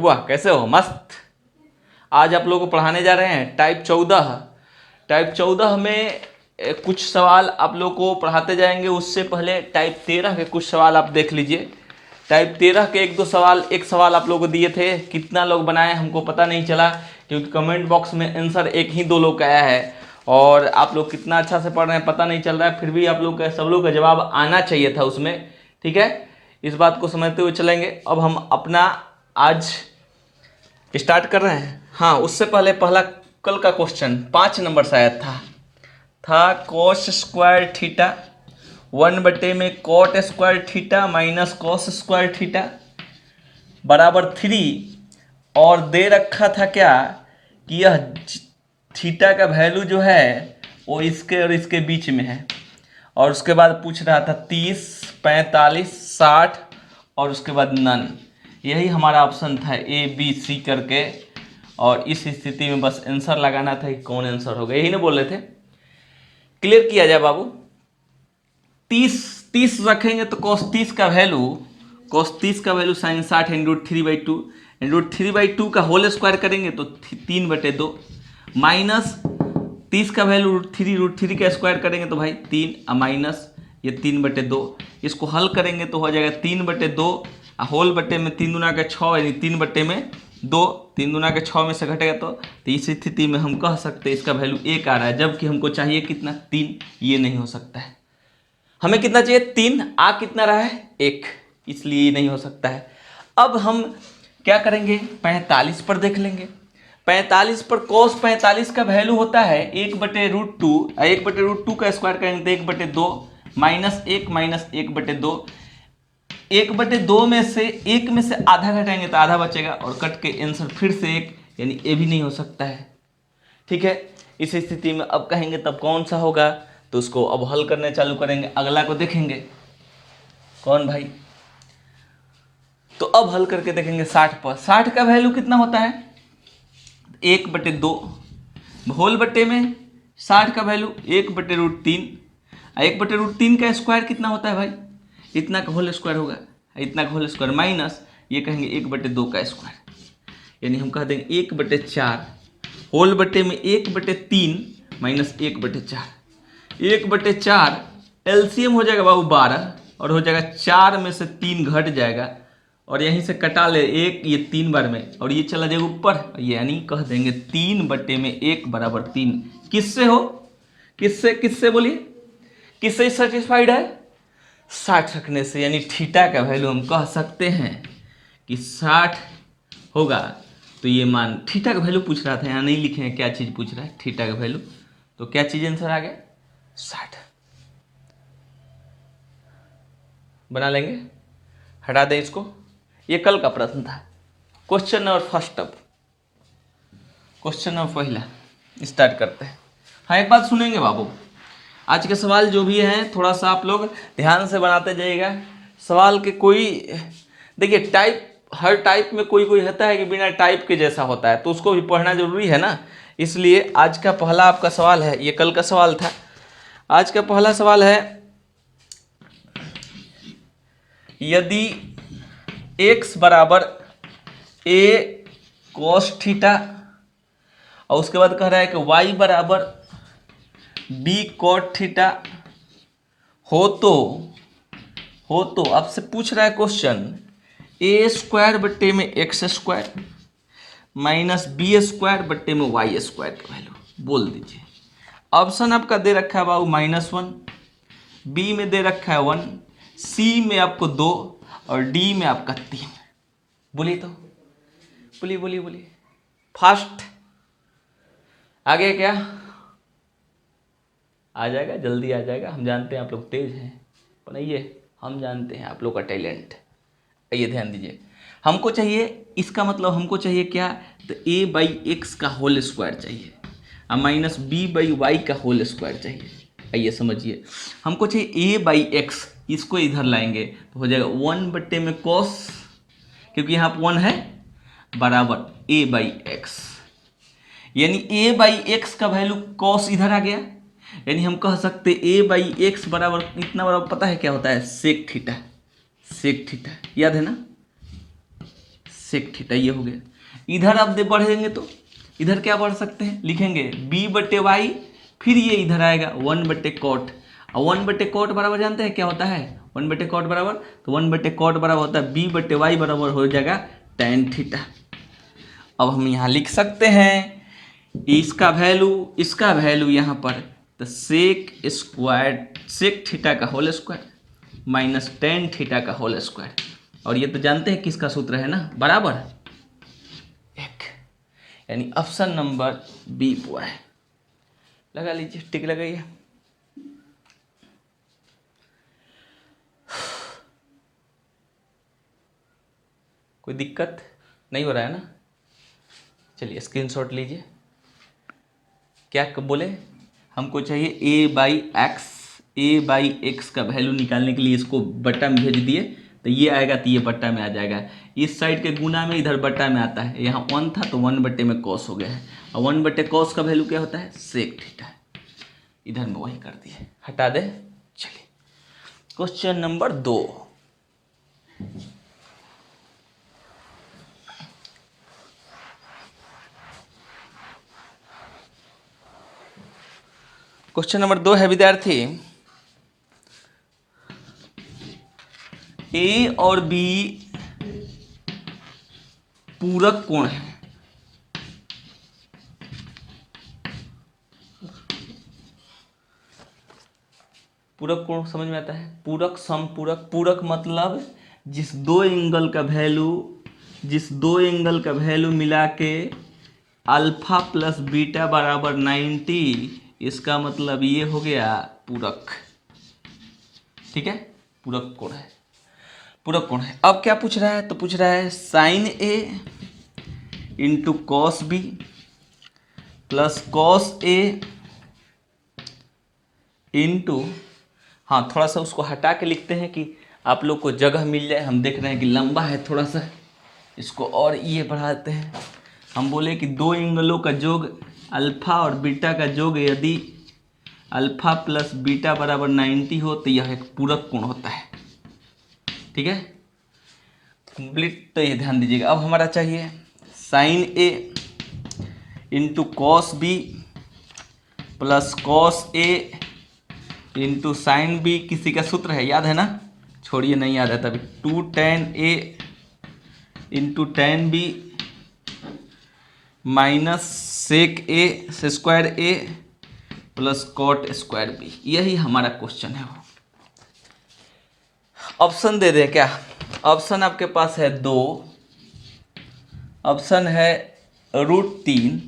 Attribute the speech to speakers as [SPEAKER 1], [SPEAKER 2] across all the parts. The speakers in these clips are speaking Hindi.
[SPEAKER 1] बुआ कैसे हो? मस्त। आज आप लोगों को पढ़ाने जा रहे हैं टाइप 14। टाइप 14 में कुछ सवाल आप लोगों को पढ़ाते जाएंगे। उससे पहले टाइप 13 के कुछ सवाल आप देख लीजिए। टाइप 13 के एक सवाल आप लोगों को दिए थे। कितना लोग बनाए हमको पता नहीं चला, क्योंकि कमेंट बॉक्स में आंसर एक ही 2 लोग का आया है। और आप लोग कितना अच्छा से पढ़ रहे हैं पता नहीं चल रहा है, फिर भी आप लोग का सब लोग का जवाब आना चाहिए था उसमें। ठीक है, इस बात को समझते हुए चलेंगे। अब हम अपना आज स्टार्ट कर रहे हैं। हाँ, उससे पहले पहला कल का क्वेश्चन 5 नंबर शायद था कोस स्क्वायर थीटा 1 में cot square theta minus cos square theta बराबर 3। और दे रखा था क्या कि यह थीटा का वैल्यू जो है वो इसके और इसके बीच में है। और उसके बाद पूछ रहा था 30, 45, 60 और उसके बाद नन। यही हमारा ऑप्शन था ABC करके। और इस स्थिति में बस आंसर लगाना था कि कौन आंसर होगा, यही ना बोल रहे थे। क्लियर किया जाए बाबू। 30 रखेंगे तो cos 30 का वैल्यू साइन 60 √3/2 का होल स्क्वायर करेंगे तो 3/2 माइनस 30 का वैल्यू √3 का स्क्वायर करेंगे तो भाई 3 माइनस ये 3/2। इसको हल करेंगे तो हो जाएगा 3/2 होल बटे में 3 दूना का 6 यानी 3/2। 3 दूना के 6 में से घटेगा तो इस स्थिति में हम कह सकते हैं इसका वैल्यू 1 आ रहा है, जबकि हमको चाहिए कितना 3। ये नहीं हो सकता है। हमें कितना चाहिए 3, आ कितना रहा है 1, इसलिए ये नहीं हो सकता है। अब हम क्या करेंगे 45 पर देख लेंगे। 45 पर cos 45 का वैल्यू होता है 1/√2। 1/√2 का स्क्वायर करेंगे तो 1/2 माइनस 1 माइनस 1/2। 1/2 में से 1 में से आधा घटाएंगे तो आधा बचेगा और कट के आंसर फिर से 1, यानी ये भी नहीं हो सकता है। ठीक है, इस स्थिति में अब कहेंगे तब कौन सा होगा, तो उसको अब हल करने चालू करेंगे। अगला को देखेंगे कौन भाई, तो अब हल करके देखेंगे 60 पर। 60 का वैल्यू कितना होता है 1/2 होल बटे में 60 का वैल्यू 1/√3। 1/√3 का स्क्वायर कितना होता है भाई, इतना का होल स्क्वायर होगा, इतना का होल स्क्वायर माइनस ये कहेंगे 1/2 का स्क्वायर, यानी हम कह देंगे 1/4 होल बटे में 1/3 माइनस 1/4। 1/4 एलसीएम हो जाएगा बाबू 12 और हो जाएगा 4 में से 3 घट जाएगा और यहीं से कटा ले 1, ये 3 बार में और ये चला जाएगा ऊपर, यानी कह देंगे 3/1 बराबर 3। किससे हो, किससे बोलिए, किससे सेटिस्फाइड है 60 रखने से, यानी थीटा का वैल्यू हम कह सकते हैं कि 60 होगा। तो ये मान थीटा का वैल्यू पूछ रहा था, यहाँ नहीं लिखे हैं क्या चीज़ पूछ रहा है, थीटा का वैल्यू। तो क्या चीज़ आंसर आ गया 60। बना लेंगे, हटा दें इसको। ये कल का प्रश्न था, क्वेश्चन नंबर फर्स्ट। अब क्वेश्चन नंबर पहला स्टार्ट करते हैं। हाँ, एक बात सुनेंगे बाबू, आज के सवाल जो भी हैं थोड़ा सा आप लोग ध्यान से बनाते जाइएगा। सवाल के कोई देखिए टाइप, हर टाइप में कोई होता है कि बिना टाइप के जैसा होता है, तो उसको भी पढ़ना जरूरी है ना। इसलिए आज का पहला आपका सवाल है, ये कल का सवाल था। आज का पहला सवाल है, यदि x बराबर a cos थीटा और उसके बाद कह रहा है कि y बराबर b cot थीटा हो तो आपसे पूछ रहा है क्वेश्चन a² बट्टे में x² माइनस b² बट्टे में y² का वैल्यू बोल दीजिए। ऑप्शन आपका दे रखा है बाबू -1, बी में दे रखा है 1, सी में आपको 2 और डी में आपका 3। बोलिए तो, बोलिए फास्ट। आगे क्या आ जाएगा, जल्दी आ जाएगा। हम जानते हैं आप लोग तेज हैं, पर ये हम जानते हैं आप लोग का टैलेंट। आइए ध्यान दीजिए, हमको चाहिए, इसका मतलब हमको चाहिए क्या, तो a/x का होल स्क्वायर चाहिए और माइनस b/y का होल स्क्वायर चाहिए। आइए समझिए, हमको चाहिए a/x, इसको इधर लाएंगे तो हो जाएगा 1 बट्टे में cos, क्योंकि यहाँ पर 1 है, बराबर a/x, यानी a/x का वैल्यू cos इधर आ गया, यानी हम कह सकते a/x बराबर इतना बराबर पता है क्या होता है, सेक थीटा। याद है ना, सेक थीटा, ये हो गया। इधर अब बढ़ेंगे तो इधर क्या बढ़ सकते हैं, लिखेंगे बी बटे वाई, फिर ये इधर आएगा 1/cot, और 1/cot बराबर जानते हैं क्या होता है, 1/cot बराबर, तो 1/cot बराबर होता है बी बटे वाई बराबर हो जाएगा tan थीटा। अब हम यहाँ लिख सकते हैं इसका वैल्यू यहाँ पर, तो सेक थीटा का whole square minus tan theta का होल स्क्वायर, और ये तो जानते हैं किसका सूत्र है ना, बराबर 1, यानी ऑप्शन नंबर बी हुआ है। लगा लीजिए, टिक लगाइए। कोई दिक्कत नहीं हो रहा है ना, चलिए स्क्रीनशॉट लीजिए। क्या बोले, हमको चाहिए ए बाई एक्स का वैल्यू निकालने के लिए इसको बट्टा में भेज दिए, तो ये आएगा तो ये बट्टा में आ जाएगा, इस साइड के गुना में इधर बट्टा में आता है, यहाँ 1 था तो 1/cos हो गया है, और 1/cos का वैल्यू क्या होता है, सेक थीटा, इधर में वही कर दिए, हटा दे। चलिए क्वेश्चन नंबर 2, क्वेश्चन नंबर 2 है विद्यार्थी, ए और बी पूरक कोण है, पूरक कोण समझ में आता है, पूरक समपूरक, पूरक मतलब जिस दो एंगल का वैल्यू मिला के अल्फा प्लस बीटा बराबर 90, इसका मतलब ये हो गया पूरक, ठीक है, पूरक कोण है। अब क्या पूछ रहा है, तो पूछ रहा है sine A into cos B plus cos A into, हाँ थोड़ा सा उसको हटा के लिखते हैं कि आप लोग को जगह मिल जाए, हम देख रहे हैं कि लंबा है थोड़ा सा, इसको और ये बढ़ाते हैं। हम बोले कि दो एंगलों का योग अल्फा और बीटा का योग यदि अल्फा प्लस बीटा बराबर 90 हो तो यह एक पूरक कोण होता है, ठीक है, कंप्लीट। तो ये ध्यान दीजिएगा। अब हमारा चाहिए sine A into cos B plus cos A into sine B, किसी का सूत्र है याद है ना, छोड़िए नहीं याद है तभी, 2 tan A into tan B minus sec A square A plus cot square B, यही हमारा क्वेश्चन है। वो ऑप्शन दे दें क्या, ऑप्शन आपके पास है 2, ऑप्शन है √3,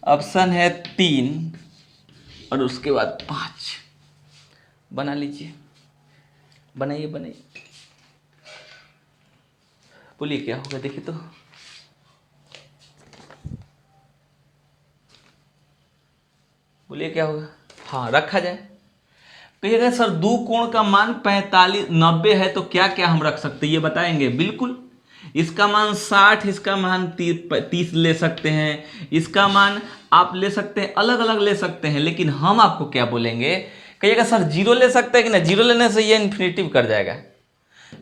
[SPEAKER 1] ऑप्शन है 3 और उसके बाद 5। बना लीजिए, बनाइए, बोलिए क्या होगा, देखिए तो बोलिए क्या होगा। हाँ रखा जाए, कहिएगा सर दो कोण का मान 45 90 है तो क्या क्या हम रख सकते हैं, ये बताएंगे। बिल्कुल, इसका मान 60, इसका मान 30 ले सकते हैं, इसका मान आप ले सकते हैं, अलग अलग ले सकते हैं, लेकिन हम आपको क्या बोलेंगे, कहिएगा सर 0 ले सकते हैं कि ना, 0 लेने से ये इन्फिनिटिव कर जाएगा,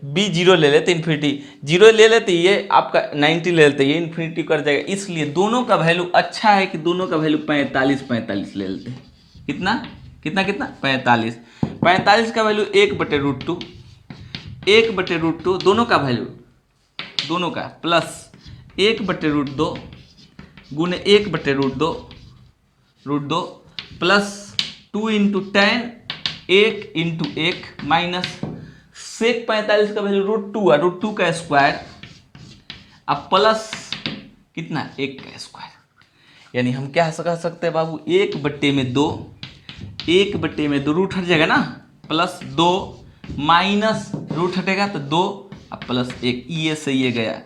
[SPEAKER 1] बी 0 ले लेते इन्फिनिटी, 0 ले लेते ये आपका 90 ले लेते ये इन्फिनिटिव कर जाएगा, इसलिए दोनों का वैल्यू अच्छा है कि दोनों का वैल्यू 45 ले लेते हैं। कितना 45 का वैल्यू 1/√2, 1/√2 दोनों का वैल्यू, दोनों का प्लस 1/√2 गुने 1/√2 plus 2 into tan 1 into 1 minus sec 45 का वैल्यू √2 है, √2 का स्क्वायर, अब प्लस कितना 1 का स्क्वायर, यानी हम क्या कह सकते हैं बाबू, 1/2, 1/2 रूट हट जाएगा ना, प्लस 2 माइनस रूट हटेगा तो 2 अब प्लस 1, ये से ये गया,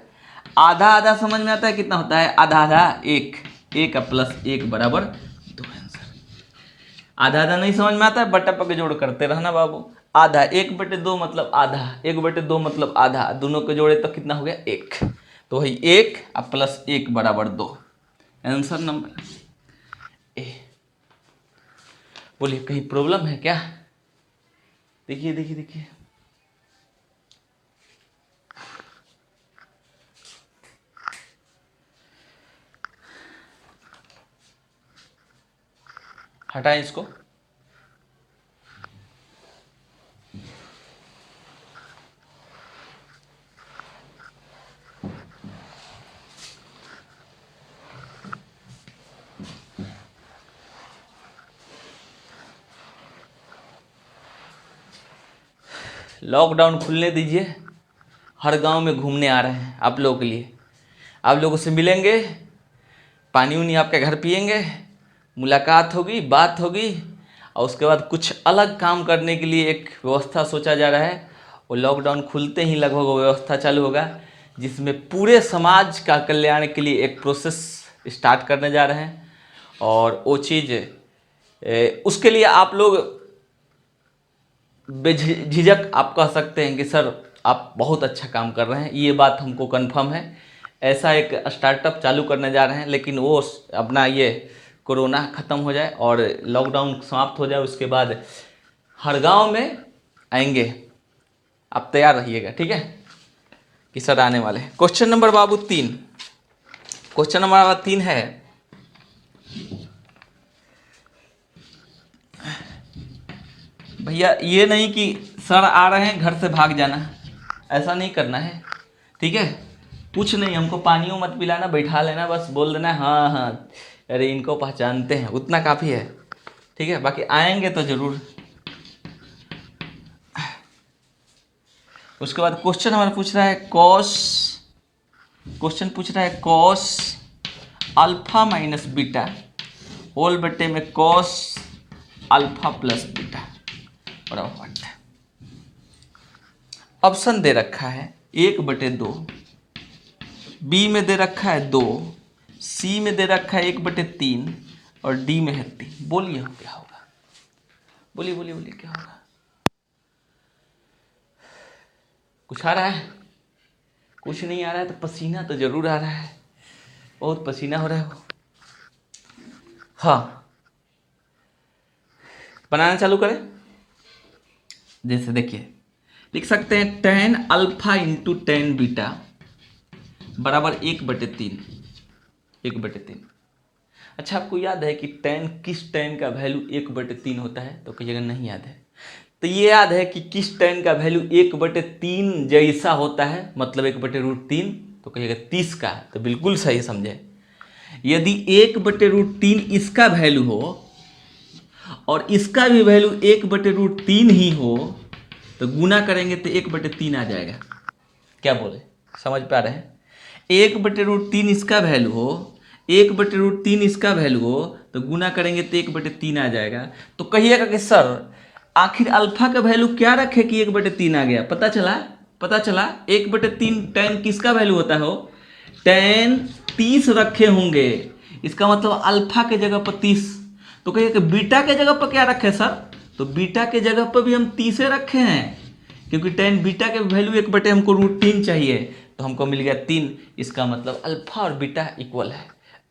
[SPEAKER 1] आधा आधा समझ में आता है कितना होता है, आधा आधा 1, 1 प्लस 1 बराबर 2 आंसर। आधा आधा नहीं समझ में आता है, बट्टा पके जोड़ करते रहना बाबू, आधा 1/2 मतलब आधा, 1/2 मतलब आधा, दोनों को जोड़े तो कितना हो गया 1, तो वही 1 अब प्लस 1 बराबर 2, आंसर नंबर ए। बोलिए कहीं प्रॉब्लम है क्या, देखिए, हटाएं इसको। लॉकडाउन खुलने दीजिए, हर गांव में घूमने आ रहे हैं आप लोगों के लिए। आप लोगों से मिलेंगे, पानी उनी आपके घर पिएंगे, मुलाकात होगी, बात होगी, और उसके बाद कुछ अलग काम करने के लिए एक व्यवस्था सोचा जा रहा है। वो लॉकडाउन खुलते ही लगभग वो व्यवस्था चालू होगा, जिसमें पूरे समाज का कल्याण के लिए एक प्रोसेस स्टार्ट करने जा रहे हैं। और वो चीज़ उसके लिए आप लोग बेझिझक आप कह सकते हैं कि सर आप बहुत अच्छा काम कर रहे हैं, ये बात हमको कंफर्म है। ऐसा एक स्टार्टअप चालू करने जा रहे हैं, लेकिन वो अपना ये कोरोना ख़त्म हो जाए और लॉकडाउन समाप्त हो जाए, उसके बाद हर गांव में आएंगे। आप तैयार रहिएगा, ठीक है कि सर आने वाले हैं। क्वेश्चन नंबर बाबू 3, क्वेश्चन नंबर 3 है, भैया ये नहीं कि सर आ रहे हैं घर से भाग जाना, ऐसा नहीं करना है, ठीक है। कुछ नहीं, हमको पानियों मत पिलाना, बैठा लेना, बस बोल देना हाँ हाँ अरे इनको पहचानते हैं, उतना काफ़ी है, ठीक है। बाकी आएंगे तो ज़रूर। उसके बाद क्वेश्चन हमारा पूछ रहा है cos alpha minus beta whole बट्टे में कॉस अल्फा प्लस बीटा बराबर व्हाट। ऑप्शन दे रखा है 1/2, बी में दे रखा है 2, सी में दे रखा है 1/3 और डी में है 3। बोलिए क्या होगा, बोलिए बोलिए बोलिए क्या होगा। कुछ आ रहा है? कुछ नहीं आ रहा है तो पसीना तो जरूर आ रहा है, बहुत पसीना हो रहा है। हाँ, बनाना चालू करें। जैसे देखिए लिख सकते हैं tan alpha into tan beta बराबर 1/3। 1/3। अच्छा, आपको याद है कि किस tan का वैल्यू 1/3 होता है? तो कहिएगा नहीं याद है। तो ये याद है कि किस tan का वैल्यू 1/3 जैसा होता है, मतलब 1/√3, तो कहिएगा 30 का। तो बिल्कुल सही समझे। यदि 1/√3 इसका वैल्यू हो और इसका भी वैल्यू 1/√3 ही हो तो गुना करेंगे तो 1/3 आ जाएगा। क्या बोले, समझ पा रहे हैं? 1/√3 इसका वैल्यू हो, 1/√3 इसका वैल्यू हो तो गुना करेंगे तो 1/3 आ जाएगा। तो कहिएगा कि सर आखिर अल्फा का वैल्यू क्या रखे कि 1/3 आ गया? पता चला 1/3 tan किसका वैल्यू होता हो? tan 30 रखे होंगे, इसका मतलब अल्फा के जगह पर 30। तो कहिए कि बीटा के जगह पर क्या रखे सर? तो बीटा के जगह पर भी हम 30 रखे हैं, क्योंकि tan बीटा के वैल्यू 1/, हमको √3 चाहिए, तो हमको मिल गया 3। इसका मतलब अल्फा और बीटा इक्वल है,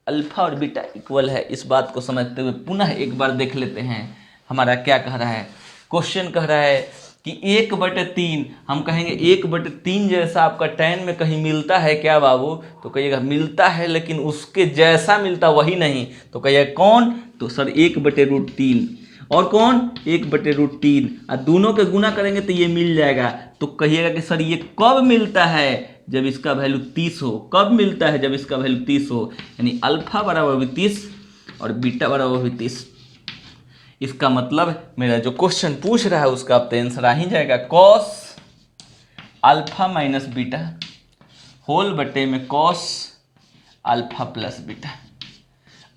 [SPEAKER 1] अल्फा और बीटा इक्वल है। इस बात को समझते हुए पुनः एक बार देख लेते हैं हमारा क्या कह रहा है। क्वेश्चन कह रहा है कि 1/3, हम कहेंगे 1/3 जैसा आपका tan में कहीं मिलता है क्या बाबू? तो कहिएगा मिलता है, लेकिन उसके जैसा मिलता वही नहीं। तो कहिएगा कौन? तो सर 1/√3। और कौन? 1/√3। और दोनों के गुना करेंगे तो ये मिल जाएगा। तो कहिएगा कि सर ये कब मिलता है? जब इसका वैल्यू 30 हो। कब मिलता है? जब इसका वैल्यू 30 हो, यानी अल्फा बराबर भी 30 और बीटा बराबर भी 30। इसका मतलब मेरा जो क्वेश्चन पूछ रहा है उसका अब तो आंसर आ ही जाएगा, cos alpha minus beta whole बटे में कॉस अल्फा प्लस बीटा।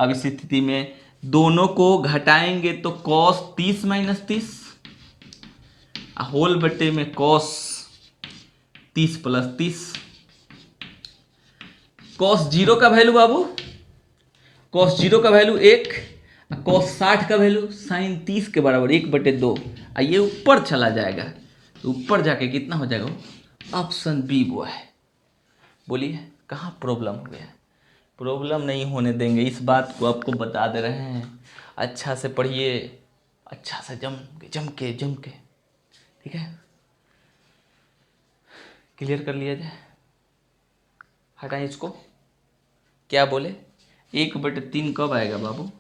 [SPEAKER 1] अब इस स्थिति में दोनों को घटाएंगे तो कॉस 30 माइनस 30 होल बटे में कॉस 30 प्लस 30। कॉस 0 का वैल्यू बाबू, कॉस 0 का वैल्यू 1, कॉस 60 का वैल्यू साइन 30 के बराबर 1/2। ये ऊपर चला जाएगा तो ऊपर जाके कितना हो जाएगा? ऑप्शन बी वो है। बोलिए कहाँ प्रॉब्लम हो गया? प्रॉब्लम नहीं होने देंगे, इस बात को आपको बता दे रहे हैं। अच्छा से पढ़िए, अच्छा से जम के, ठीक है। क्लियर कर लिया जाए, हटाएं इसको। क्या बोले? 1/3 कब आएगा बाबू?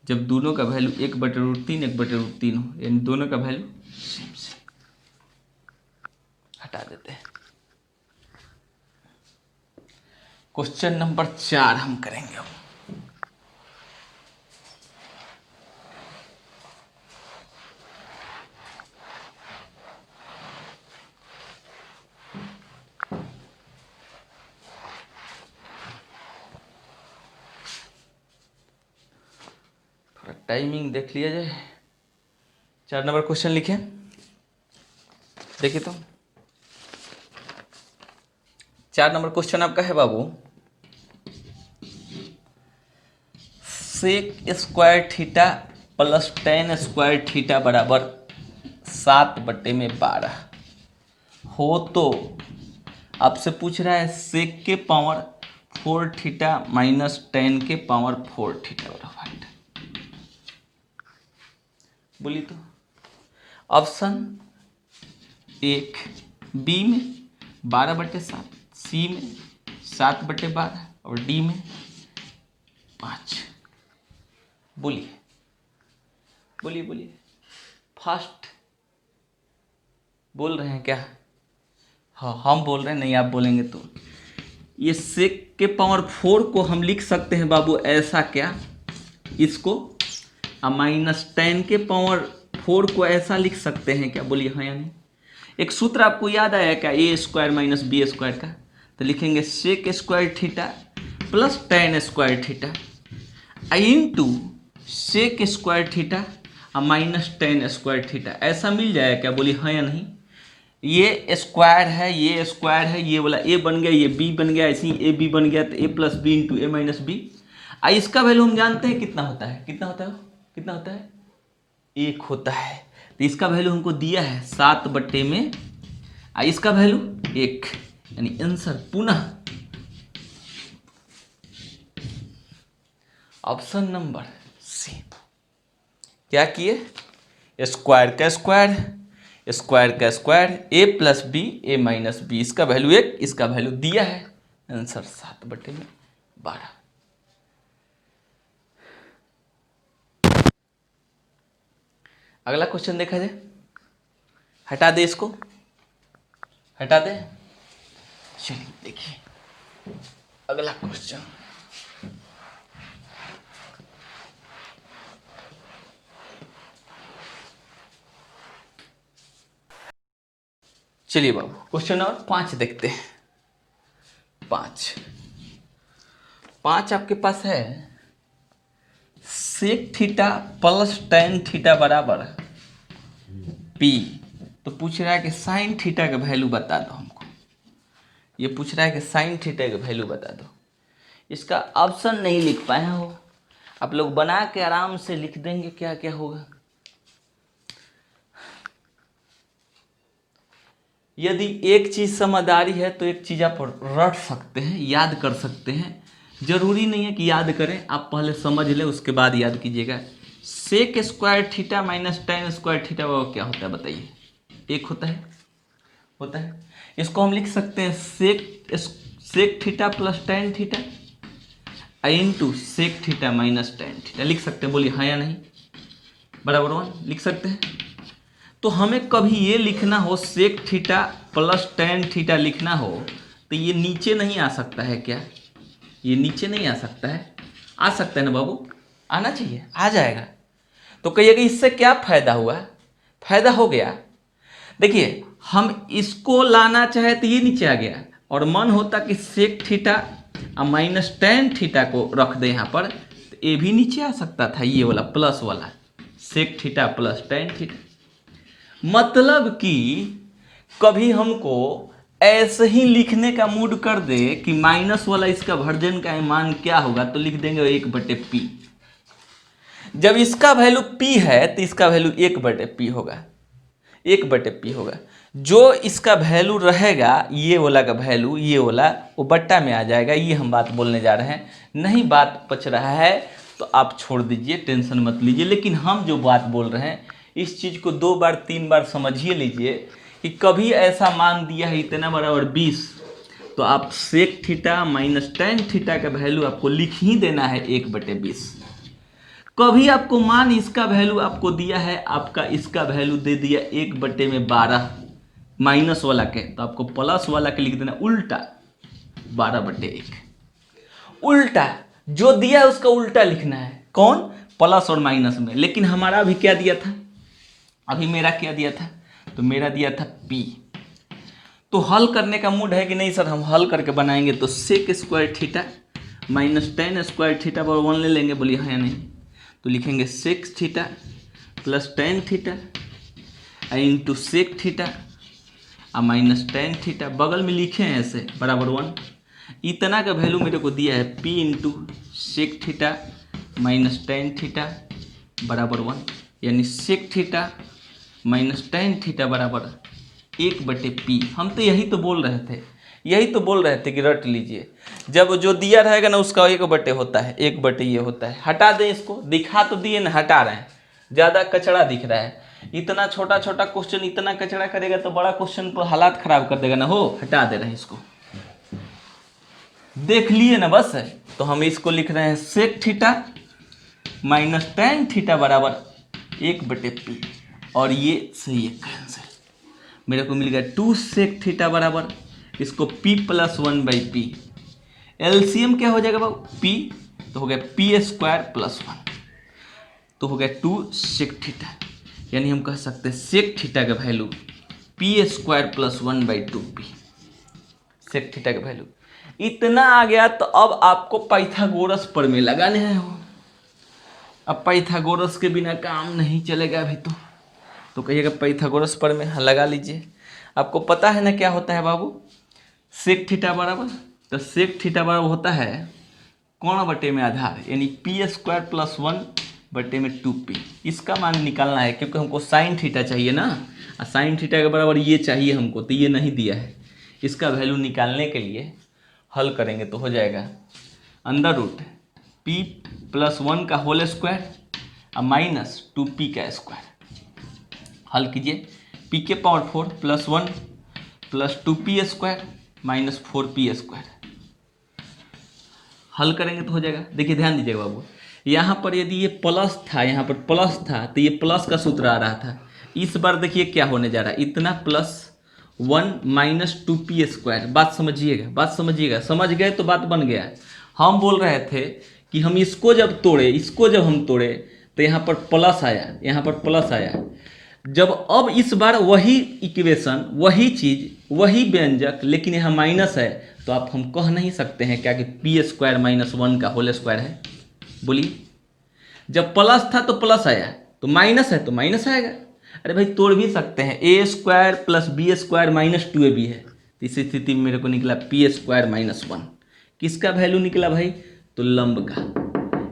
[SPEAKER 1] जब दोनों का वैल्यू 1/√3 1/√3 हो, यानी दोनों का वैल्यू सेम से हटा देते हैं। क्वेश्चन नंबर 4 हम करेंगे अब। थोड़ा टाइमिंग देख लिया जाए। 4 नंबर क्वेश्चन लिखे, देखिए तो 4 नंबर क्वेश्चन आपका है बाबू, sec square theta plus tan square theta बराबर 7/12 हो तो आपसे पूछ रहा है सेक के पावर 4 थीटा माइनस टेन के पावर 4 थीटा बराबर। बोलिए तो ऑप्शन 1 बी में 12/7, सी में 7/12 और डी में 5। बोलिए बोलिए बोलिए, फास्ट बोल रहे हैं क्या? हाँ हम बोल रहे हैं, नहीं आप बोलेंगे तो ये सेक के पावर 4 को हम लिख सकते हैं बाबू ऐसा क्या, इसको माइनस टेन के पावर 4 को ऐसा लिख सकते हैं क्या? बोलिए हाँ या नहीं। एक सूत्र आपको याद आया क्या, A square minus B square का? तो लिखेंगे sec square theta plus tan square theta into sec square theta minus tan square theta, ऐसा मिल जाएगा क्या? बोलिए हाँ या नहीं। ये स्क्वायर है, ये स्क्वायर है, ये वाला ए बन गया, ये बी बन गया, ऐसे ही ए बी बन गया, तो ए प्लस बी इंटू ए माइनस बी। इसका वैल्यू हम जानते हैं कितना होता है, कितना होता है, कितना होता है, 1 होता है। तो इसका वैल्यू हमको दिया है 7/में, इसका वैल्यू 1, यानी आंसर पुनः ऑप्शन नंबर सी। क्या किए, स्क्वायर का स्क्वायर, स्क्वायर का square, A plus B A minus B, इसका वैल्यू 1, इसका वैल्यू दिया है, आंसर 7/12। अगला क्वेश्चन देखा जाए, हटा दे इसको, हटा दे। चलिए देखिए अगला क्वेश्चन, चलिए बाबू क्वेश्चन नंबर 5 देखते हैं। 5 आपके पास है sec theta plus tan theta बराबर पी। तो पूछ रहा है कि साइन थीटा का वैल्यू बता दो हमको, ये पूछ रहा है कि साइन थीटा का वैल्यू बता दो। इसका ऑप्शन नहीं लिख पाए हो आप लोग, बना के आराम से लिख देंगे क्या क्या होगा। यदि एक चीज़ समझदारी है तो एक चीज़ आप रट सकते हैं, याद कर सकते हैं। जरूरी नहीं है कि याद करें, आप पहले समझ लें उसके बाद याद कीजिएगा। Sec square theta minus tan square theta वो क्या होता है बताइए? 1 होता है, होता है। इसको हम लिख सकते हैं sec theta plus tan theta into sec theta minus tan theta, लिख सकते हैं। बोलिए हाँ या नहीं, बराबर 1 लिख सकते हैं। तो हमें कभी ये लिखना हो sec theta plus tan theta लिखना हो तो ये नीचे नहीं आ सकता है क्या? ये नीचे नहीं आ सकता है? आ सकता है ना बाबू, आना चाहिए, आ जाएगा। तो कहिएगा इससे क्या फायदा हुआ? फायदा हो गया। देखिए हम इसको लाना चाहे तो ये नीचे आ गया, और मन होता कि sec theta minus tan theta को रख दे यहाँ पर, तो ये भी नीचे आ सकता था, ये वाला प्लस वाला sec theta plus tan theta. मतलब कि कभी हमको ऐसे ही लिखने का मूड कर दे कि माइनस वाला इसका वर्जन का मान क्या होगा, तो लिख देंगे 1/p। जब इसका वैल्यू p है तो इसका वैल्यू 1/p होगा, 1/p होगा। जो इसका वैल्यू रहेगा, ये वाला का वैल्यू, ये वाला वो बट्टा में आ जाएगा। ये हम बात बोलने जा रहे हैं, नहीं बात पच रहा है तो आप छोड़ दीजिए, टेंशन मत लीजिए। लेकिन हम जो बात बोल रहे हैं इस चीज़ को 2 बार 3 बार समझिए लीजिए कि कभी ऐसा मान दिया है इतना बराबर 20, तो आप sec theta minus tan theta का वैल्यू आपको लिख ही देना है 1/20। कभी आपको मान इसका वैल्यू आपको दिया है, आपका इसका वैल्यू दे दिया 1/12 माइनस वाला के, तो आपको प्लस वाला के लिख देना उल्टा 12/1। उल्टा जो दिया है उसका उल्टा लिखना है, कौन, प्लस और माइनस में। लेकिन हमारा अभी क्या दिया था, अभी मेरा क्या दिया था, तो मेरा दिया था p। तो हल करने का मूड है कि नहीं सर, हम हल करके बनाएंगे। तो sec square theta minus tan square theta पर 1 ले लेंगे, बोलिए हाँ या नहीं। तो लिखेंगे sec theta plus tan theta into sec theta और माइनस टेन थीटा, बगल में लिखे हैं ऐसे बराबर 1। इतना का वैल्यू मेरे को दिया है p into sec theta minus tan theta बराबर 1, यानी sec theta minus tan theta बराबर 1/p। हम तो यही तो बोल रहे थे, यही तो बोल रहे थे कि रट लीजिए, जब जो दिया रहेगा ना उसका 1/, होता है 1/, ये होता है। हटा दें इसको, दिखा तो दिए ना, हटा रहे हैं, ज़्यादा कचड़ा दिख रहा है। इतना छोटा छोटा क्वेश्चन इतना कचड़ा करेगा तो बड़ा क्वेश्चन पर हालात खराब कर देगा ना। हो, हटा दे रहे हैं इसको, देख लिए ना बस। तो हम इसको लिख रहे हैं sec theta minus tan theta बराबर 1/p, और ये सही है कैंसिल। मेरे को मिल गया 2 सेक थीटा बराबर, इसको p प्लस 1/p। एलसीएम क्या हो जाएगा बाबू, p, तो हो गया p² प्लस 1, तो हो गया 2 सेक थीटा। यानी हम कह सकते हैं सेक थीटा का value p² plus 1/2p। Sec theta का वैल्यू इतना आ गया। तो अब आपको पाइथागोरस प्रमेय लगाने हैं। हो, अब पाइथागोरस के बिना काम नहीं चलेगा अभी तो कहिएगा पाइथागोरस प्रमेय लगा लीजिए। आपको पता है ना क्या होता है बाबू, सेक थीटा बराबर, तो सेक थीटा बराबर होता है कोण बटे में आधार, यानी p² प्लस 1/2p। इसका मान निकालना है क्योंकि हमको साइन थीटा चाहिए ना, और साइन थीटा के बराबर ये चाहिए हमको, तो ये नहीं दिया है। इसका वैल्यू निकालने के लिए हल करेंगे तो हो जाएगा अंडर रूट p प्लस 1 का होल स्क्वायर और माइनस 2p का स्क्वायर। हल कीजिए, p के power 4 plus 1 plus 2p² minus 4p²। हल करेंगे तो हो जाएगा। देखिए ध्यान दीजिएगा बाबू, यहाँ पर यदि ये प्लस था, यहाँ पर प्लस था, तो ये प्लस का सूत्र आ रहा था। इस बार देखिए क्या होने जा रहा है, इतना प्लस 1 माइनस 2p²। बात समझिएगा, बात समझिएगा, समझ गए तो बात बन गया। हम बोल रहे थे कि हम इसको जब तोड़े, इसको जब हम तोड़े तो यहाँ पर प्लस आया, यहाँ पर प्लस आया। जब अब इस बार वही इक्वेशन, वही चीज़, वही व्यंजक, लेकिन यहाँ माइनस है, तो आप हम कह नहीं सकते हैं क्या कि p² माइनस 1 का होल स्क्वायर है। बोलिए, जब प्लस था तो प्लस आया, तो माइनस है तो माइनस आएगा। अरे भाई तोड़ भी सकते हैं, a² plus b² minus 2ab है, तो इस स्थिति में मेरे को निकला p² माइनस 1। किसका वैल्यू निकला भाई, तो लंब का,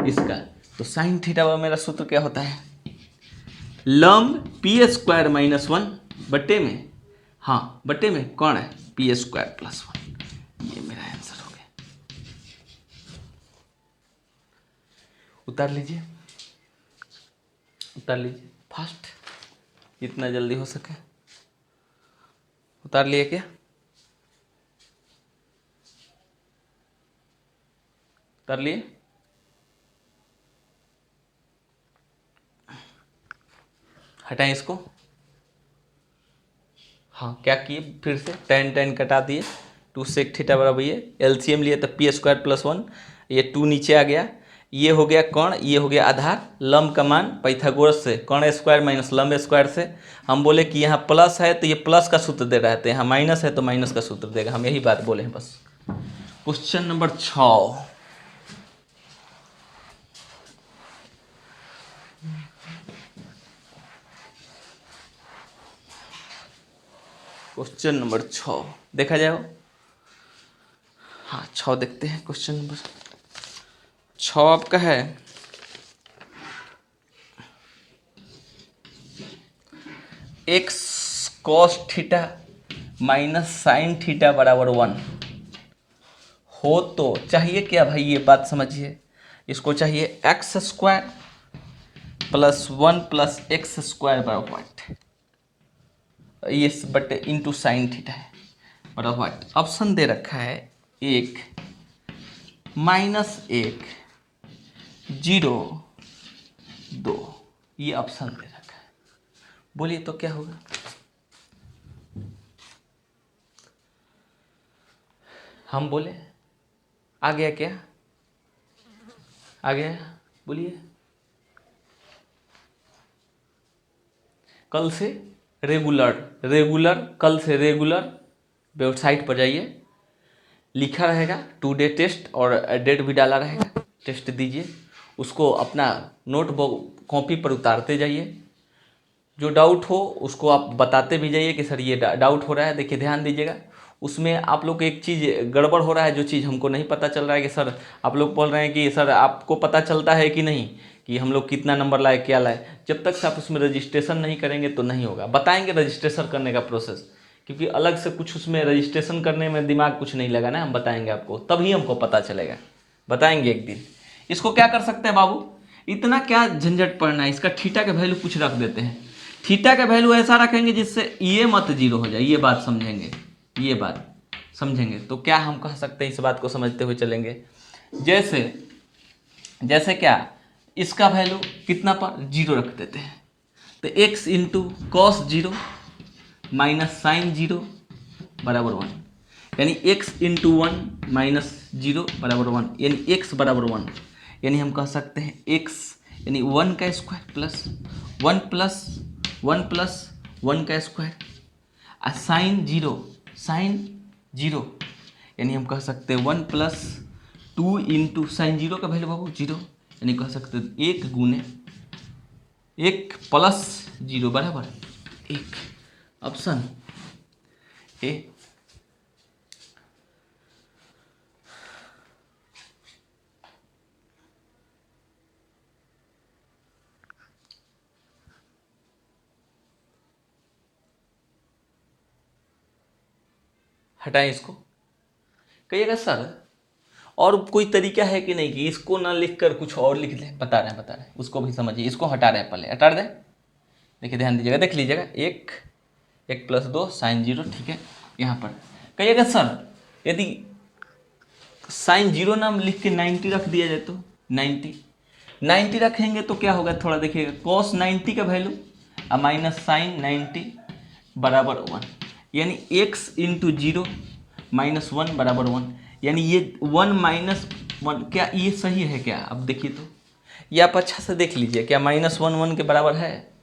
[SPEAKER 1] इसका। तो साइन थीटा मेरा सूत्र क्या होता है, लंब p² माइनस 1 बटे में, हाँ बटे में कौन है, p² प्लस 1। ये मेरा आंसर हो गया। उतार लीजिए, उतार लीजिए फास्ट, जितना जल्दी हो सके। उतार लिए क्या, उतार लिए। हटाएं इसको। हाँ क्या किए, फिर से tan कटा दिए, 2 सेक थीटा बराबर ये एलसीएम लिए तो p² प्लस 1, ये 2 नीचे आ गया, ये हो गया कर्ण, ये हो गया आधार। लंब का मान पाइथागोरस से कर्ण स्क्वायर माइनस लंब स्क्वायर से। हम बोले कि यहाँ प्लस है तो ये प्लस का सूत्र दे रहा है, तो यहाँ माइनस है तो माइनस का सूत्र देगा। हम यही बात बोले हैं बस। क्वेश्चन नंबर 6, क्वेश्चन नंबर 6 देखा जाओ। हाँ 6 देखते हैं। क्वेश्चन नंबर 6 आपका है, x cos theta minus sine theta बराबर 1 हो तो चाहिए क्या भाई, ये बात समझिए। इसको चाहिए x² प्लस 1 प्लस x² बराबर व्हाट, ये बटे इंटू साइन थीटा है बराबर व्हाट। ऑप्शन दे रखा है 1 -1 0 2, ये ऑप्शन दे रखा है। बोलिए तो क्या होगा? हम बोले आ गया क्या? आ गया? बोलिए। कल से रेगुलर कल से रेगुलर वेबसाइट पर जाइए, लिखा रहेगा टुडे टेस्ट और डेट भी डाला रहेगा, टेस्ट दीजिए, उसको अपना नोटबुक कॉपी पर उतारते जाइए, जो डाउट हो उसको आप बताते भी जाइए कि सर ये डाउट हो रहा है। देखिए ध्यान दीजिएगा, उसमें आप लोग को एक चीज़ गड़बड़ हो रहा है, जो चीज़ हमको नहीं पता चल रहा है कि सर आप लोग बोल रहे हैं कि सर आपको पता चलता है कि नहीं कि हम लोग कितना नंबर लाए क्या लाए। जब तक आप उसमें रजिस्ट्रेशन नहीं करेंगे तो नहीं होगा। बताएंगे रजिस्ट्रेशन करने का प्रोसेस, क्योंकि अलग से कुछ उसमें रजिस्ट्रेशन करने में दिमाग कुछ नहीं लगा ना, हम बताएंगे आपको, तभी हमको पता चलेगा। बताएंगे एक दिन। इसको क्या कर सकते हैं बाबू, इतना क्या झंझट पड़ना है, इसका थीटा का वैल्यू कुछ रख देते हैं। थीटा का वैल्यू ऐसा रखेंगे जिससे ये मत जीरो हो जाए, ये बात समझेंगे, ये बात समझेंगे तो क्या हम कह सकते हैं, इस बात को समझते हुए चलेंगे। जैसे क्या, इसका वैल्यू कितना पर जीरो रख देते हैं, तो x into cos zero minus sine zero बराबर 1, यानी x इंटू 1 माइनस जीरो बराबर 1, यानी x बराबर 1, यानी हम कह सकते हैं x यानी 1 का स्क्वायर प्लस 1 का स्क्वायर, और साइन जीरो यानी हम कह सकते हैं 1 प्लस 2 इंटू साइन जीरो का वैल्यू बाबू जीरो, यानी कह सकते हैं 1 गुने 1 प्लस जीरो बराबर 1। Option A. हटाएं इसको। कहिएगा सर और कोई तरीका है कि नहीं कि इसको ना लिख कर कुछ और लिख लें? बता रहे हैं, उसको भी समझिए। इसको हटा रहे हैं, पहले हटा दें। देखिए ध्यान दीजिएगा, देख लीजिएगा, 1 प्लस 2 साइन जीरो, ठीक है। यहाँ पर कहिएगा सर यदि साइन जीरो नाम लिख के 90 रख दिया जाए तो 90 रखेंगे तो क्या होगा, थोड़ा देखिएगा, कॉस 90 का वैल्यू और माइनस साइन 90 बराबर 1, यानी x इंटू जीरो माइनस 1 बराबर 1, यानी ये 1 माइनस 1, क्या ये सही है क्या? अब देखिए तो, ये आप अच्छा से देख लीजिए, क्या माइनस 1 के बराबर है?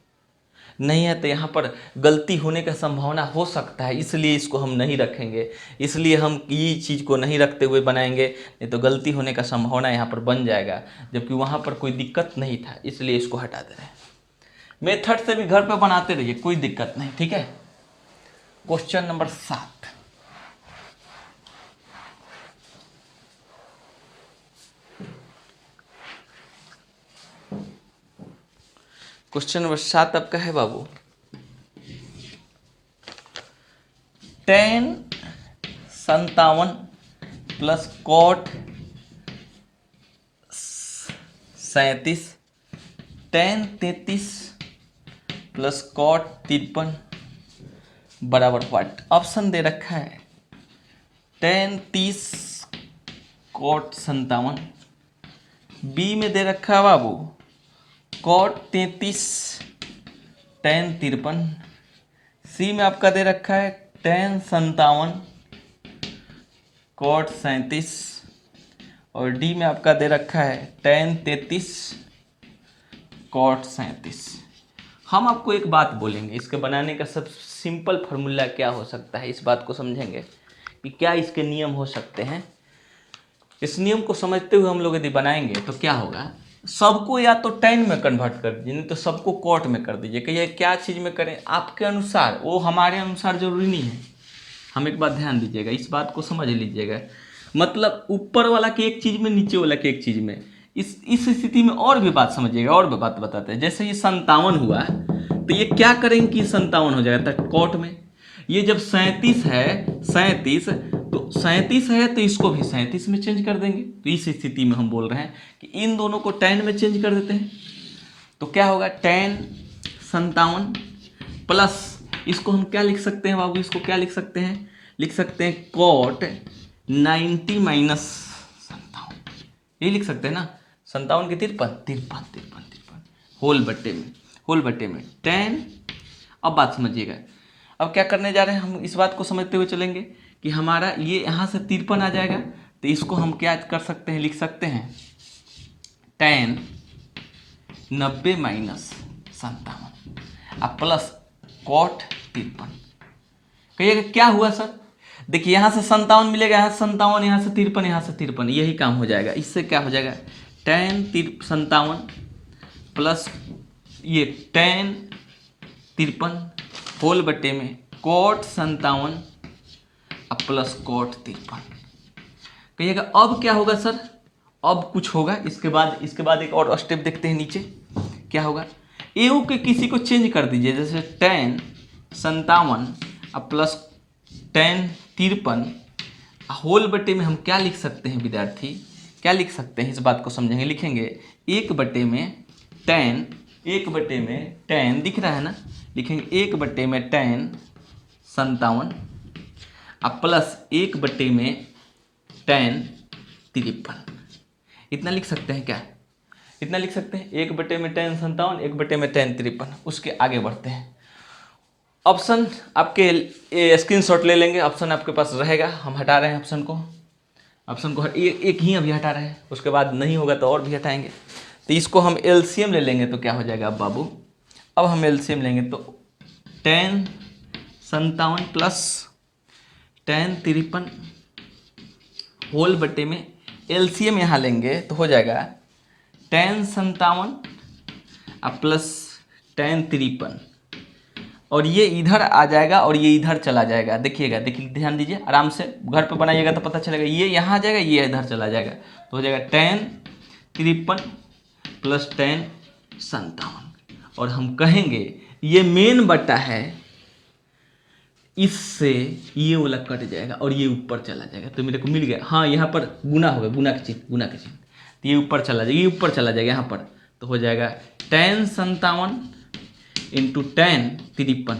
[SPEAKER 1] नहीं है, तो यहाँ पर गलती होने का संभावना हो सकता है, इसलिए इसको हम नहीं रखेंगे, इसलिए हम ये चीज़ को नहीं रखते हुए बनाएंगे, नहीं तो गलती होने का संभावना यहाँ पर बन जाएगा, जबकि वहाँ पर कोई दिक्कत नहीं था, इसलिए इसको हटा दे रहे हैं। मेथड से भी घर पे बनाते रहिए, कोई दिक्कत नहीं, ठीक है। क्वेश्चन नंबर 7, क्वेश्चन नंबर 7 आपका है बाबू, tan 57 plus cot 37 tan 33 plus cot 53 बराबर व्हाट? ऑप्शन दे रखा है tan 30 कॉट 57, बी में दे रखा है बाबू कॉट 33 tan 53, सी में आपका दे रखा है tan 57 कॉट 37, और डी में आपका दे रखा है tan 33 कॉट 37। हम आपको एक बात बोलेंगे, इसके बनाने का सब सिंपल फार्मूला क्या हो सकता है, इस बात को समझेंगे कि क्या इसके नियम हो सकते हैं। इस नियम को समझते हुए हम लोग यदि बनाएंगे तो क्या होगा, सबको या तो tan में कन्वर्ट कर दीजिए, नहीं तो सबको कॉट में कर दीजिए। कहिए क्या चीज़ में करें, आपके अनुसार, वो हमारे अनुसार जरूरी नहीं है। हम एक बात ध्यान दीजिएगा, इस बात को समझ लीजिएगा, मतलब ऊपर वाला के एक चीज़ में, नीचे वाला के एक चीज़ में। इस स्थिति में और भी बात समझिएगा, और भी बात बताते हैं। जैसे ये 57 हुआ तो ये क्या करेंगे कि 57 हो जाएगा कॉट में। ये जब 37 है, 37 है तो इसको भी 37 में चेंज कर देंगे। तो इस स्थिति में हम बोल रहे हैं कि इन दोनों को tan में चेंज कर देते हैं, तो क्या होगा tan 57 प्लस, इसको हम क्या लिख सकते हैं बाबू, इसको क्या लिख सकते हैं कॉट 90 माइनस 57, ये लिख सकते हैं ना, 57 की 53, होल बटे में टेन। अब बात समझिएगा, अब क्या करने जा रहे हैं हम, इस बात को समझते हुए चलेंगे कि हमारा ये यहाँ से 53 आ जाएगा, तो इसको हम क्या कर सकते हैं, लिख सकते हैं टेन 90 माइनस 57 अब प्लस कॉट 53। कहिएगा क्या हुआ सर, देखिए यहाँ से 57 मिलेगा, यहाँ से 57, यहाँ से 53, यहाँ से 53, यही काम हो जाएगा। इससे क्या हो जाएगा टेन 57 प्लस ये टेन 53 होल बटे में कॉट 57 अब प्लस कॉट 53। कहिएगा अब क्या होगा सर, अब कुछ होगा इसके बाद एक और स्टेप देखते हैं नीचे क्या होगा। एयू के किसी को चेंज कर दीजिए, जैसे टेन 57 अब प्लस टेन 53 होल बटे में हम क्या लिख सकते हैं विद्यार्थी, क्या लिख सकते हैं, इस बात को समझेंगे। लिखेंगे एक बटे में टेन दिख रहा है ना, लिखेंगे एक बटे में टेन 57 अब प्लस एक बटे में टेन 53। इतना लिख सकते हैं क्या, इतना लिख सकते हैं, एक बटे में टेन 57 एक बटे में टेन 53। उसके आगे बढ़ते हैं, ऑप्शन आपके स्क्रीनशॉट ले लेंगे, ऑप्शन आपके पास रहेगा। हम हटा रहे हैं ऑप्शन को एक ही अभी हटा रहे हैं, उसके बाद नहीं होगा तो और भी हटाएंगे। तो इसको हम एलसीएम ले लेंगे तो क्या हो जाएगा अब बाबू, अब हम एलसीएम लेंगे तो टेन 57 प्लस टेन 53 होल बटे में एलसीएम यहाँ लेंगे तो हो जाएगा टेन 57 अब प्लस टेन 53 और ये इधर आ जाएगा और ये इधर चला जाएगा। देखिएगा, देखिए ध्यान दीजिए, आराम से घर पे बनाइएगा तो पता चलेगा, ये यहाँ आ जाएगा ये इधर चला जाएगा, तो हो जाएगा टेन 53 प्लस टेन 57 और हम कहेंगे ये मेन बटा है, इससे ये वाला कट जाएगा और ये ऊपर चला जाएगा। तो मेरे को मिल गया, हाँ यहाँ पर गुना होगा, गुना के चिन्ह, तो ये ऊपर चला जाएगा, ये ऊपर चला जाएगा यहाँ पर, तो हो जाएगा टेन 57 इंटू टेन 53।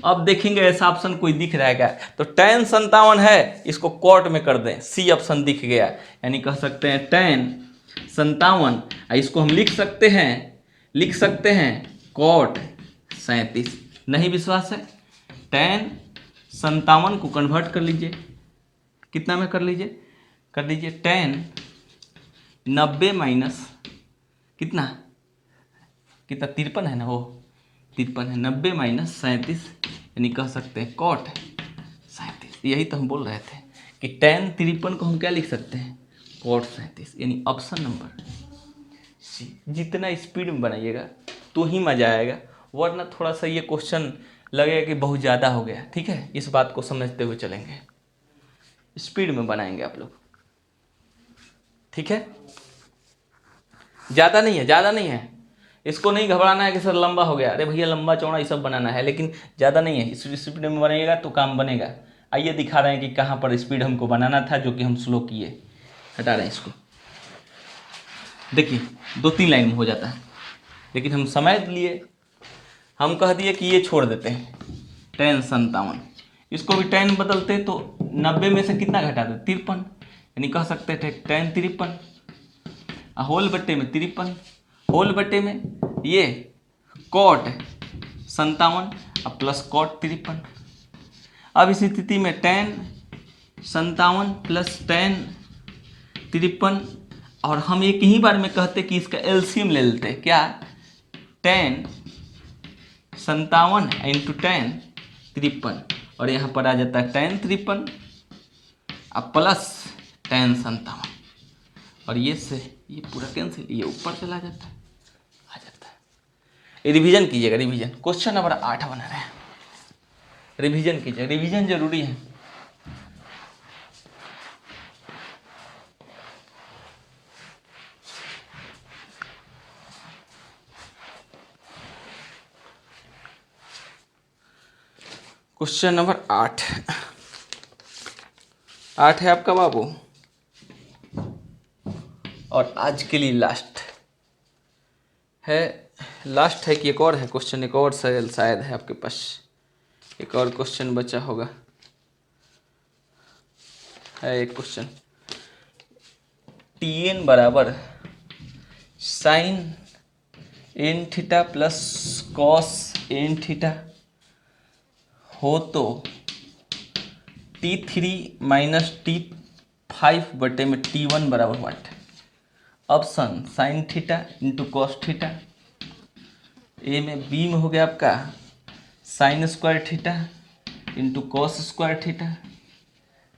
[SPEAKER 1] अब देखेंगे ऐसा ऑप्शन कोई दिख रहा है क्या, तो टेन 57 है, इसको कॉट में कर दें, सी ऑप्शन दिख गया, यानी कह सकते हैं टेन 57, इसको हम लिख सकते हैं कॉट 37। नहीं विश्वास है, टेन 57 को कन्वर्ट कर लीजिए, कितना में कर लीजिए टेन 90 माइनस कितना 53 है ना, वो 53 है, 90 माइनस 37, यानी कह सकते हैं कॉट 37। यही तो हम बोल रहे थे कि टेन 53 को हम क्या लिख सकते हैं कॉट 37, यानी ऑप्शन नंबर सी। जितना स्पीड में बनाइएगा तो ही मजा आएगा, वरना थोड़ा सा ये क्वेश्चन लगेगा कि बहुत ज़्यादा हो गया। ठीक है, इस बात को समझते हुए चलेंगे, स्पीड में बनाएंगे आप लोग। ठीक है, ज़्यादा नहीं है, इसको नहीं घबराना है कि सर लंबा हो गया, अरे भैया लंबा चौड़ा ये सब बनाना है, लेकिन ज़्यादा नहीं है, इस स्पीड में बनाइएगा तो काम बनेगा। आइए दिखा रहे हैं कि कहाँ पर स्पीड हमको बनाना था, जो कि हम स्लो किए। हटा रहे हैं इसको, देखिए 2-3 लाइन में हो जाता है, लेकिन हम समय लिए, हम कह दिए कि ये छोड़ देते हैं टेन 57, इसको भी टेन बदलते तो 90 में से कितना घटा दे 53, यानी कह सकते थे टेन 53 होल बट्टे में 53 होल बट्टे में ये कॉट 57 अब प्लस कॉट 53। अब इस स्थिति में टेन 57 प्लस टेन 53 और हम एक ही बार में कहते कि इसका एलसीएम ले लेते, क्या टेन 57 इंटू टेन 53 और यहाँ पर आ जाता है टेन 53 अब प्लस टेन 57 और ये से ये पूरा कैंसिल, ये ऊपर चला जाता है, आ जाता है। रिवीजन कीजिएगा, रिवीजन क्वेश्चन नंबर 8 बना रहे हैं, रिवीजन कीजिए, रिवीजन जरूरी है। क्वेश्चन नंबर 8 है आपका बाबू, और आज के लिए लास्ट है कि एक और है क्वेश्चन, एक और शायद है आपके पास, एक और क्वेश्चन बचा होगा, है एक क्वेश्चन, टी एन बराबर sine N theta plus cos N theta हो तो T3 माइनस T5 बटे में T1 बराबर what? Option sine theta into cos theta, A में बी में हो गया आपका sine square theta into cos square theta,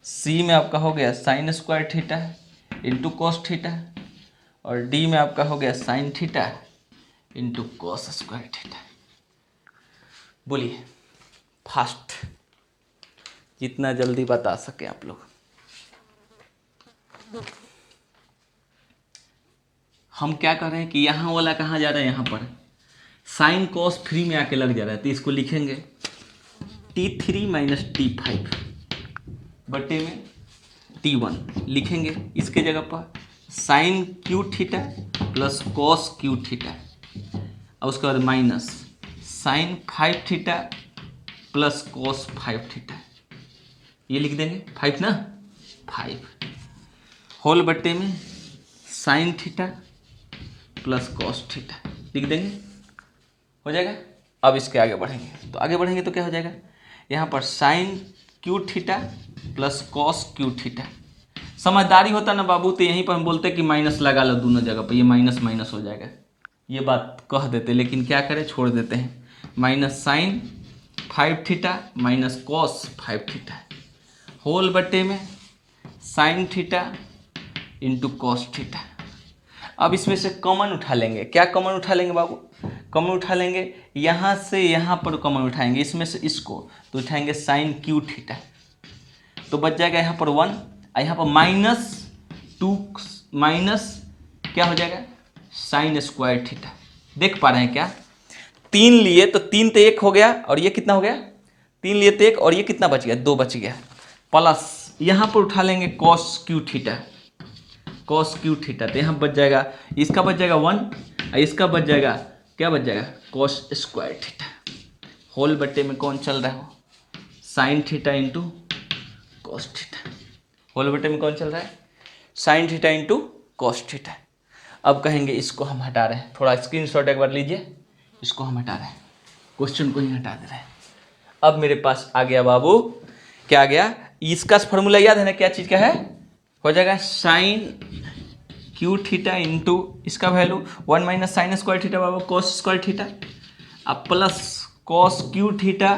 [SPEAKER 1] C में आपका हो गया sine square theta into cos theta, और डी में आपका हो गया sine theta into cos square theta. बोलिए फास्ट, जितना जल्दी बता सके आप लोग। हम क्या कर रहे हैं कि यहाँ वाला कहाँ जा रहा है, यहाँ पर साइन कॉस फ्री में आके लग जा रहा है, तो इसको लिखेंगे T3 माइनस T5 बटे में T1 लिखेंगे। इसके जगह पर sine cube theta plus cos cube theta, और उसके बाद minus sine 5 theta plus cos 5 theta, ये लिख देंगे 5 ना, 5 होल बट्टे में sine theta plus cos theta लिख देंगे, हो जाएगा। अब इसके आगे बढ़ेंगे, तो आगे बढ़ेंगे तो क्या हो जाएगा, यहाँ पर sine cube theta plus cos cube theta. समझदारी होता ना बाबू तो यहीं पर हम बोलते कि माइनस लगा लो दोनों जगह पर, ये माइनस माइनस हो जाएगा, ये बात कह देते, लेकिन क्या करें छोड़ देते हैं। Minus sine 5 theta minus cos 5 theta whole बटे में sine theta into cos theta. अब इसमें से कॉमन उठा लेंगे, क्या कॉमन उठा लेंगे बाबू, कॉमन उठा लेंगे यहाँ से यहाँ पर कॉमन उठाएंगे, इसमें से इसको तो उठाएंगे साइन क्यू थीटा, तो बच जाएगा यहाँ पर 1, यहाँ पर -2 माइनस क्या हो जाएगा साइन स्क्वायर थीटा। देख पा रहे हैं क्या, 3 लिए तो 3 तो 1 हो गया, और ये कितना हो गया 3 लिए तो 1, और ये कितना बच गया 2 बच गया, प्लस यहाँ पर उठा लेंगे cos cube theta, cos cube theta, तो यहाँ बच जाएगा, इसका बच जाएगा 1 और इसका बच जाएगा क्या बच जाएगा कॉस स्क्वायर थीटा होल बट्टे में कौन चल रहा हो sine theta into cos theta, whole बटे में कौन चल रहा है sine theta into cos theta. अब कहेंगे इसको हम हटा रहे हैं, थोड़ा स्क्रीनशॉट एक बार लीजिए, इसको हम हटा रहे हैं, क्वेश्चन को ही हटा दे रहे हैं। अब मेरे पास आ गया बाबू, क्या आ गया, इसका फॉर्मूला याद है ना, क्या चीज़ का है, हो जाएगा साइन क्यू थीटा इंटू इसका value 1 minus sine square theta बाबू कॉस स्क्वायर थीटा, अब plus cos cube theta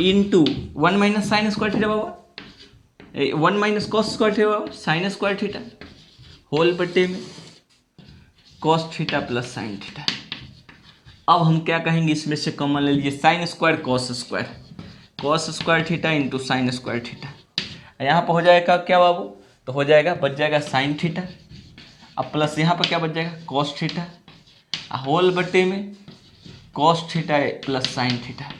[SPEAKER 1] into 1 minus sine square theta बाबा 1 minus cos square theta sine square theta whole बटे में cos theta plus sine theta. अब हम क्या कहेंगे, इसमें से कॉमन ले लीजिए sine square cos square theta into sine square theta, यहाँ पर हो जाएगा क्या बाबू, तो हो जाएगा बच जाएगा साइन थीटा, अब प्लस यहाँ पर क्या बच जाएगा कॉस थीटा होल बटे में cos theta plus sine theta,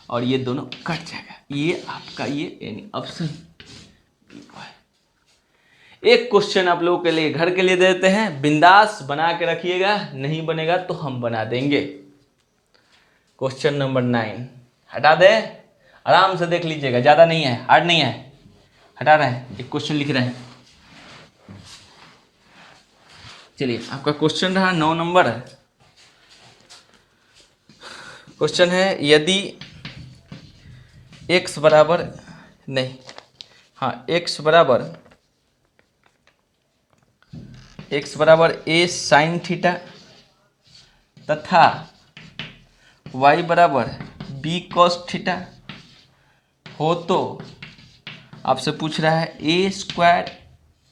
[SPEAKER 1] और ये दोनों कट जाएगा, ये आपका ये यानी ऑप्शन एक क्वेश्चन आप लोगों के लिए घर के लिए देते हैं, बिंदास बना के रखिएगा, नहीं बनेगा तो हम बना देंगे। क्वेश्चन नंबर 9 हटा दे, आराम से देख लीजिएगा, ज़्यादा नहीं है, हार्ड नहीं है, हटा रहे हैं, एक क्वेश्चन लिख रहे हैं। चलिए आपका क्वेश्चन रहा 9 नंबर, क्वेश्चन है यदि x बराबर नहीं, हाँ x बराबर a साइन थीटा तथा y बराबर b कॉस थीटा हो तो आपसे पूछ रहा है a square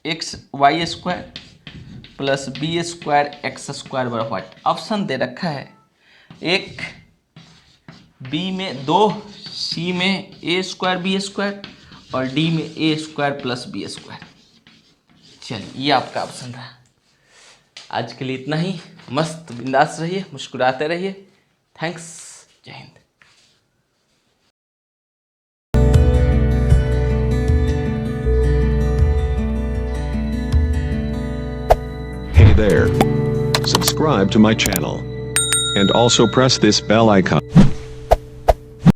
[SPEAKER 1] X Y square plus B square X square बराबर व्हाट। ऑप्शन दे रखा है, एक बी में 2, सी में ए स्क्वायर बी स्क्वायर और डी में A square plus B square. चलिए ये आपका ऑप्शन रहा। आज के लिए इतना ही, मस्त बिंदास रहिए, मुस्कुराते रहिए। थैंक्स, जय Hind.
[SPEAKER 2] Hey there. Subscribe to my channel. And also press this bell icon.